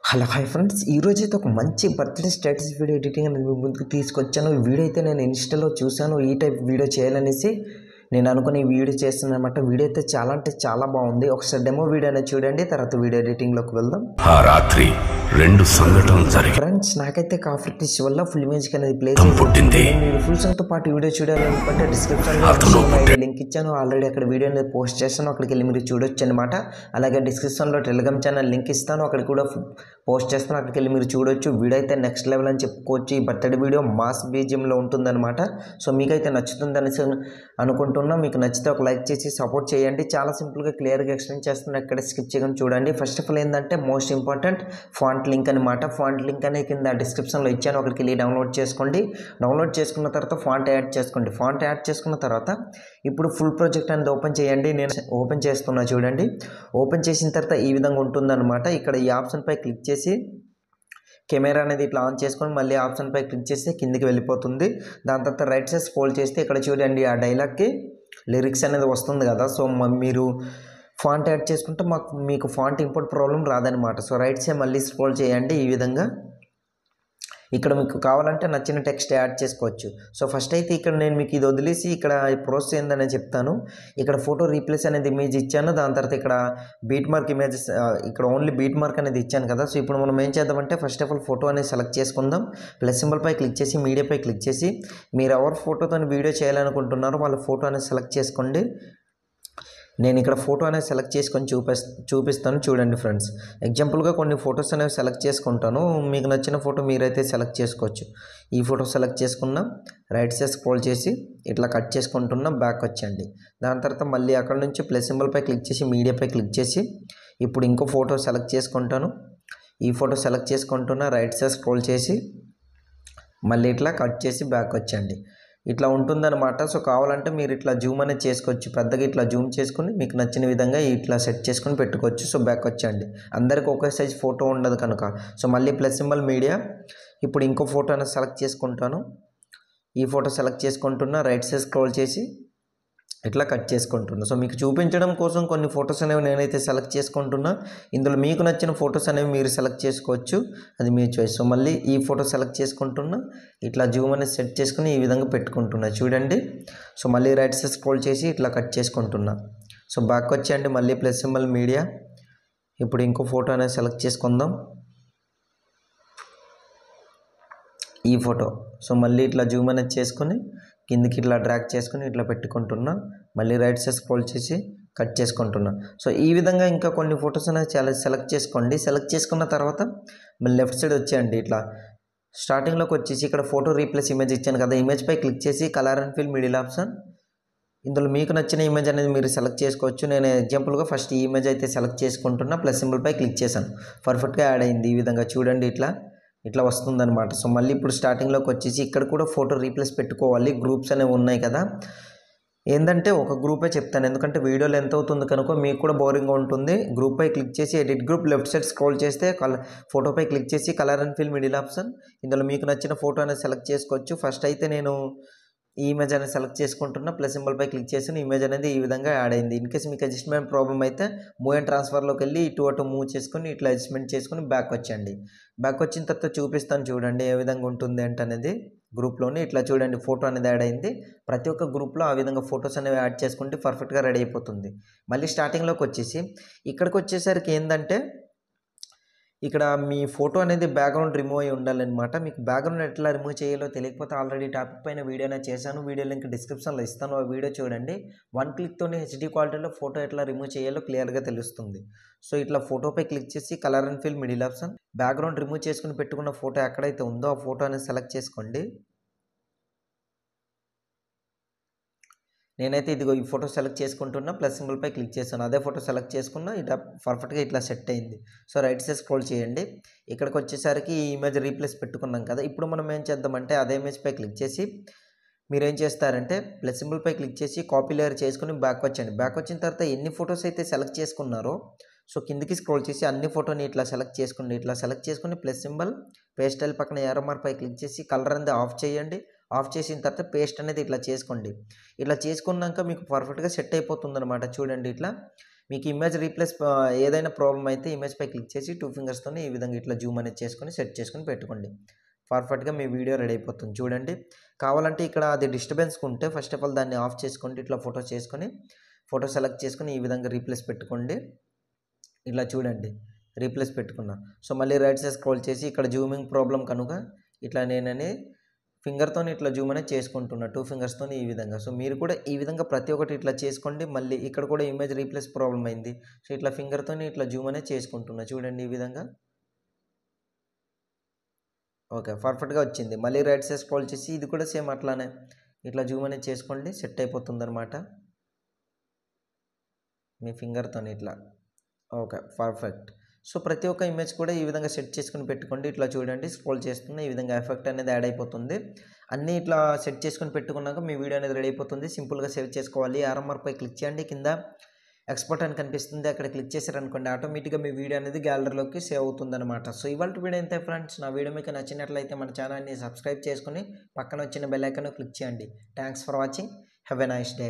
Hello hi friends, ఈరోజు అయితే ఒక మంచి బర్త్డే స్టేటస్ వీడియో ఎడిటింగ్ అనేది మీ ముందుకు తీసుకొచ్చాను. ఈ వీడియో అయితే నేను ఇన్స్టాలో చూశాను, ఈ టైప్ వీడియో చేయాలనేసి నేను అనుకుని ఈ వీడియో చేస్తున్నాను అనమాట. వీడియో అయితే చాలా అంటే చాలా బాగుంది. ఒకసారి డెమో వీడియో అనేది చూడండి, తర్వాత వీడియో ఎడిటింగ్లోకి వెళ్దాం. ఆ రాత్రి రెండు సంఘటనలు జరిగాయి. ఫ్రెండ్స్, నాకైతే కాఫీ టీస్ వల్ల ఫుల్ మ్యూజిక్ అనేది ప్లే చేస్తుంది. మీరు ఫుల్ సాంగ్ తో పాటు వీడియో చూడాలనుకుంటే డిస్క్రిప్షన్లో లింక్ ఇచ్చాను. ఆల్రెడీ అక్కడ వీడియో అనేది పోస్ట్ చేస్తాను, అక్కడికి వెళ్ళి మీరు చూడొచ్చు అనమాట. అలాగే డిస్క్రిప్షన్లో టెలిగ్రామ్ ఛానల్ లింక్ ఇస్తాను, అక్కడ కూడా పోస్ట్ చేస్తాను, అక్కడికి వెళ్ళి మీరు చూడొచ్చు. వీడియో అయితే నెక్స్ట్ లెవెల్ అని చెప్పుకోవచ్చు. ఈ బర్త్డే వీడియో మాస్ బీజియంలో ఉంటుందన్నమాట. సో మీకైతే నచ్చుతుంది అనేసి అనుకుంటున్నా. మీకు నచ్చితే ఒక లైక్ చేసి సపోర్ట్ చేయండి. చాలా సింపుల్గా క్లియర్గా ఎక్స్ప్లెయిన్ చేస్తున్నాను, ఎక్కడ స్కిప్ చేయకుండా చూడండి. ఫస్ట్ ఆఫ్ ఆల్ ఏంటంటే మోస్ట్ ఇంపార్టెంట్ ఫాంట్ లింక్ అనమాట. ఫాంట్ లింక్ అనేది కింద డిస్క్రిప్షన్లో ఇచ్చాను, అక్కడికి వెళ్ళి డౌన్లోడ్ చేసుకోండి. డౌన్లోడ్ చేసుకున్న తర్వాత ఫాంట్ యాడ్ చేసుకోండి. ఫాంట్ యాడ్ చేసుకున్న తర్వాత ఇప్పుడు ఫుల్ ప్రాజెక్ట్ అనేది ఓపెన్ చేయండి. నేను ఓపెన్ చేస్తున్నా చూడండి. ఓపెన్ చేసిన తర్వాత ఈ విధంగా ఉంటుందన్నమాట. ఇక్కడ ఈ ఆప్షన్పై క్లిక్ చేసి కెమెరా అనేది ఇట్లా ఆన్ చేసుకొని మళ్ళీ ఆప్షన్పై క్లిక్ చేస్తే కిందికి వెళ్ళిపోతుంది. దాని తర్వాత రైట్ సైడ్ స్క్రోల్ చేస్తే ఇక్కడ చూడండి, ఆ డైలాగ్కి లిరిక్స్ అనేది వస్తుంది కదా. సో మీరు ఫాంట్ యాడ్ చేసుకుంటే మీకు ఫాంట్ ఇంపోర్ట్ ప్రాబ్లం రాదనమాట. సో రైట్ సైడ్ మళ్ళీ స్క్రోల్ చేయండి. ఈ విధంగా ఇక్కడ మీకు కావాలంటే నచ్చిన టెక్స్ట్ యాడ్ చేసుకోవచ్చు. సో ఫస్ట్ అయితే ఇక్కడ నేను మీకు ఇది వదిలేసి ఇక్కడ ప్రాసెస్ ఏందని చెప్తాను. ఇక్కడ ఫోటో రీప్లేస్ అనేది ఇమేజ్ ఇచ్చాను. దాని తర్వాత ఇక్కడ బీట్ మార్క్ ఇమేజెస్, ఇక్కడ ఓన్లీ బీట్ మార్క్ అనేది ఇచ్చాను కదా. సో ఇప్పుడు మనం ఏం చేద్దామంటే ఫస్ట్ ఆఫ్ ఆల్ ఫోటో అనేది సెలెక్ట్ చేసుకుందాం. ప్లస్ సింబల్పై క్లిక్ చేసి మీడియాపై క్లిక్ చేసి మీరు ఎవరు ఫోటోతో వీడియో చేయాలనుకుంటున్నారో వాళ్ళ ఫోటో అనేది సెలెక్ట్ చేసుకోండి. నేను ఇక్కడ ఫోటో అనేది సెలెక్ట్ చేసుకొని చూపిస్తాను చూడండి ఫ్రెండ్స్. ఎగ్జాంపుల్గా కొన్ని ఫొటోస్ అనేవి సెలెక్ట్ చేసుకుంటాను. మీకు నచ్చిన ఫోటో మీరైతే సెలెక్ట్ చేసుకోవచ్చు. ఈ ఫోటో సెలెక్ట్ చేసుకున్నా, రైట్ సైడ్ స్క్రోల్ చేసి ఇట్లా కట్ చేసుకుంటున్నా, బ్యాక్ వచ్చండి. దాని తర్వాత మళ్ళీ అక్కడ నుంచి ప్లస్ సింబల్పై క్లిక్ చేసి మీడియాపై క్లిక్ చేసి ఇప్పుడు ఇంకో ఫోటో సెలెక్ట్ చేసుకుంటాను. ఈ ఫోటో సెలెక్ట్ చేసుకుంటున్నా, రైట్ సైడ్ స్క్రోల్ చేసి మళ్ళీ ఇట్లా కట్ చేసి బ్యాక్ వచ్చండి. ఇట్లా ఉంటుందన్నమాట. సో కావాలంటే మీరు ఇట్లా జూమ్ అనేది చేసుకోవచ్చు, పెద్దగా ఇట్లా జూమ్ చేసుకుని మీకు నచ్చిన విధంగా ఇట్లా సెట్ చేసుకుని పెట్టుకోవచ్చు. సో బ్యాక్ వచ్చండి. అందరికి ఒకే సైజ్ ఫోటో ఉండదు కనుక. సో మళ్ళీ ప్లస్ సింబల్ మీడియా, ఇప్పుడు ఇంకో ఫోటో అనేది సెలెక్ట్ చేసుకుంటాను. ఈ ఫోటో సెలెక్ట్ చేసుకుంటున్నా, రైట్ సైడ్ స్క్రోల్ చేసి ఇట్లా కట్ చేసుకుంటున్నా. సో మీకు చూపించడం కోసం కొన్ని ఫొటోస్ అనేవి నేనైతే సెలెక్ట్ చేసుకుంటున్నా. ఇందులో మీకు నచ్చిన ఫొటోస్ అనేవి మీరు సెలెక్ట్ చేసుకోవచ్చు, అది మీ చాయిస్. సో మళ్ళీ ఈ ఫోటో సెలెక్ట్ చేసుకుంటున్నా, ఇట్లా జూమ్ అనేది సెట్ చేసుకుని ఈ విధంగా పెట్టుకుంటున్నా చూడండి. సో మళ్ళీ రైట్ సైడ్ స్క్రోల్ చేసి ఇట్లా కట్ చేసుకుంటున్నా. సో బ్యాక్ వచ్చేయండి, మళ్ళీ ప్లస్ సింబల్ మీడియా, ఇప్పుడు ఇంకో ఫోటో అనేది సెలెక్ట్ చేసుకుందాం, ఈ ఫోటో. సో మళ్ళీ ఇట్లా జూమ్ అనేది చేసుకొని కిందికి ఇట్లా డ్రాగ్ చేసుకుని ఇట్లా పెట్టుకుంటున్నా, మళ్ళీ రైట్ సైడ్ స్క్రోల్ చేసి కట్ చేసుకుంటున్నా. సో ఈ విధంగా ఇంకా కొన్ని ఫొటోస్ అనేది చాలా సెలెక్ట్ చేసుకోండి. సెలెక్ట్ చేసుకున్న తర్వాత మళ్ళీ లెఫ్ట్ సైడ్ వచ్చేయండి. ఇట్లా స్టార్టింగ్లోకి వచ్చేసి ఇక్కడ ఫోటో రీప్లేస్ ఇమేజ్ ఇచ్చాను కదా, ఇమేజ్పై క్లిక్ చేసి colour and fill middle option, ఇందులో మీకు నచ్చిన ఇమేజ్ అనేది మీరు సెలెక్ట్ చేసుకోవచ్చు. నేను ఎగ్జాంపుల్గా ఫస్ట్ ఈ ఇమేజ్ అయితే సెలెక్ట్ చేసుకుంటున్నా, ప్లస్ సింబల్పై క్లిక్ చేశాను, పర్ఫెక్ట్గా యాడ్ అయింది. ఈ విధంగా చూడండి, ఇట్లా వస్తుందన్నమాట. సో మళ్ళీ ఇప్పుడు స్టార్టింగ్లోకి వచ్చేసి ఇక్కడ కూడా ఫోటో రీప్లేస్ పెట్టుకోవాలి. గ్రూప్స్ అనేవి ఉన్నాయి కదా, ఏంటంటే ఒక గ్రూపే చెప్తాను, ఎందుకంటే వీడియో లెంత్ అవుతుంది కనుక మీకు కూడా బోరింగ్గా ఉంటుంది. గ్రూప్పై క్లిక్ చేసి edit group, left side scroll చేస్తే ఫోటోపై క్లిక్ చేసి colour and fill middle option, ఇందులో మీకు నచ్చిన ఫోటో అనేది సెలెక్ట్ చేసుకోవచ్చు. ఫస్ట్ అయితే నేను ఈ ఇమేజ్ అనేది సెలెక్ట్ చేసుకుంటున్నా, ప్లస్ సింబల్పై క్లిక్ చేసిన ఇమేజ్ అనేది ఈ విధంగా యాడ్ అయింది. ఇన్ కేసు మీకు అడ్జస్ట్మెంట్ ప్రాబ్లం అయితే మూవ్ అండ్ ట్రాన్స్ఫర్లోకి వెళ్ళి ఇటు అటు మూవ్ చేసుకుని ఇట్లా అడ్జస్ట్మెంట్ చేసుకుని బ్యాక్ వచ్చండి. బ్యాక్ వచ్చిన తర్వాత చూపిస్తాను చూడండి ఏ విధంగా ఉంటుంది ఏంటనేది. గ్రూప్లోని ఇట్లా చూడండి, ఫోటో అనేది యాడ్ అయింది. ప్రతి ఒక్క గ్రూప్లో ఆ విధంగా ఫొటోస్ అనేవి యాడ్ చేసుకుంటే పర్ఫెక్ట్గా రెడీ అయిపోతుంది. మళ్ళీ స్టార్టింగ్లోకి వచ్చేసి ఇక్కడికి వచ్చేసరికి ఏంటంటే ఇక్కడ మీ ఫోటో అనేది బ్యాక్గ్రౌండ్ రిమూవ్ అయ్యి ఉండాలన్నమాట. మీకు బ్యాక్గ్రౌండ్ ఎట్లా రిమూవ్ చేయాలో తెలియకపోతే ఆల్రెడీ టాపిక్ పైన వీడియో అనేది చేశాను, వీడియో లింక్ డిస్క్రిప్షన్లో ఇస్తాను, ఆ వీడియో చూడండి. 1 క్లిక్తోనే హెచ్డీ క్వాలిటీలో ఫోటో ఎట్లా రిమూవ్ చేయాలో క్లియర్గా తెలుస్తుంది. సో ఇట్లా ఫోటోపై క్లిక్ చేసి colour and fill middle option, background remove చేసుకుని పెట్టుకున్న ఫోటో ఎక్కడైతే ఉందో ఆ ఫోటో అనేది సెలెక్ట్ చేసుకోండి. నేనైతే ఇదిగో ఈ ఫోటో సెలెక్ట్ చేసుకుంటున్నా, ప్లస్ సింబల్పై క్లిక్ చేశాను, అదే ఫోటో సెలెక్ట్ చేసుకున్నా, ఇట్లా పర్ఫెక్ట్గా ఇట్లా సెట్ అయింది. సో రైట్ సైడ్ స్క్రోల్ చేయండి. ఇక్కడికి వచ్చేసరికి ఈ ఇమేజ్ రీప్లేస్ పెట్టుకున్నాం కదా. ఇప్పుడు మనం ఏం చేద్దామంటే అదే ఇమేజ్పై క్లిక్ చేసి మీరేం చేస్తారంటే ప్లస్ సింబల్పై క్లిక్ చేసి కాపీ లేయర్ చేసుకుని బ్యాక్ వచ్చండి. బ్యాక్ వచ్చిన తర్వాత ఎన్ని ఫొటోస్ అయితే సెలెక్ట్ చేసుకున్నారో సో కిందికి స్క్రోల్ చేసి అన్ని ఫోటోని ఇట్లా సెలెక్ట్ చేసుకోండి. ఇట్లా సెలెక్ట్ చేసుకుని ప్లస్ సింబల్ పేస్ట్ స్టైల్ పక్కన ఏరో మార్క్ పై క్లిక్ చేసి కలర్ అనేది ఆఫ్ చేయండి. ఆఫ్ చేసిన తర్వాత పేస్ట్ అనేది ఇట్లా చేసుకోండి. ఇట్లా చేసుకున్నాక మీకు పర్ఫెక్ట్గా సెట్ అయిపోతుంది అనమాట. చూడండి, మీకు ఇమేజ్ రీప్లేస్ ఏదైనా ప్రాబ్లం అయితే ఇమేజ్పై క్లిక్ చేసి 2 ఫింగర్స్తోని ఈ విధంగా ఇట్లా జూమ్ అనేది చేసుకొని సెట్ చేసుకొని పెట్టుకోండి. పర్ఫెక్ట్గా మీ వీడియో రెడీ అయిపోతుంది. చూడండి, కావాలంటే ఇక్కడ అది డిస్టర్బెన్స్ ఉంటే ఫస్ట్ ఆఫ్ ఆల్ దాన్ని ఆఫ్ చేసుకోండి. ఇట్లా ఫోటో చేసుకొని ఫోటో సెలెక్ట్ చేసుకొని ఈ విధంగా రీప్లేస్ పెట్టుకోండి. ఇట్లా చూడండి, రీప్లేస్ పెట్టుకున్నా. సో మళ్ళీ రైట్ సైడ్ స్క్రోల్ చేసి ఇక్కడ జూమింగ్ ప్రాబ్లం కనుక ఇట్లా నేనని ఫింగర్తో ఇట్లా జూమ్ అనేది చేసుకుంటున్నా 2 ఫింగర్స్తో ఈ విధంగా. సో మీరు కూడా ఈ విధంగా ప్రతి ఒక్కటి ఇట్లా చేసుకోండి. మళ్ళీ ఇక్కడ కూడా ఇమేజ్ రీప్లేస్ ప్రాబ్లం అయింది. సో ఇట్లా ఫింగర్తో ఇట్లా జూమ్ అనేది చేసుకుంటున్నా. చూడండి ఈ విధంగా. ఓకే, పర్ఫెక్ట్గా వచ్చింది. మళ్ళీ రైట్ సైడ్ స్క్రోల్ చేసి ఇది కూడా సేమ్ అట్లానే ఇట్లా జూమ్ అనేది చేసుకోండి. సెట్ అయిపోతుంది అనమాట మీ ఫింగర్తో ఇట్లా. Okay, perfect. సో ప్రతి ఒక్క ఇమేజ్ కూడా ఈ విధంగా సెట్ చేసుకుని పెట్టుకోండి. ఇట్లా చూడండి, స్క్రోల్ చేస్తుంది ఈ విధంగా ఎఫెక్ట్ అనేది యాడ్ అయిపోతుంది. అన్నీ ఇట్లా సెట్ చేసుకొని పెట్టుకున్నాక మీ వీడియో అనేది రెడీ అయిపోతుంది. సింపుల్గా సేవ్ చేసుకోవాలి. ఆర్ఎంఆర్పై క్లిక్ చేయండి. కింద ఎక్స్పోర్ట్ అని కనిపిస్తుంది, అక్కడ క్లిక్ చేశారనుకోండి ఆటోమేటిక్గా మీ వీడియో అనేది గ్యాలరీలోకి సేవ్ అవుతుంది అనమాట. సో ఇవాళ వీడియో ఎంత ఫ్రెండ్స్, నా వీడియో మీకు నచ్చినట్లయితే మన ఛానల్ని సబ్స్క్రైబ్ చేసుకుని పక్కన వచ్చిన బెల్ ఐకాన్ క్లిక్ చేయండి. Thanks for watching. Have a nice day.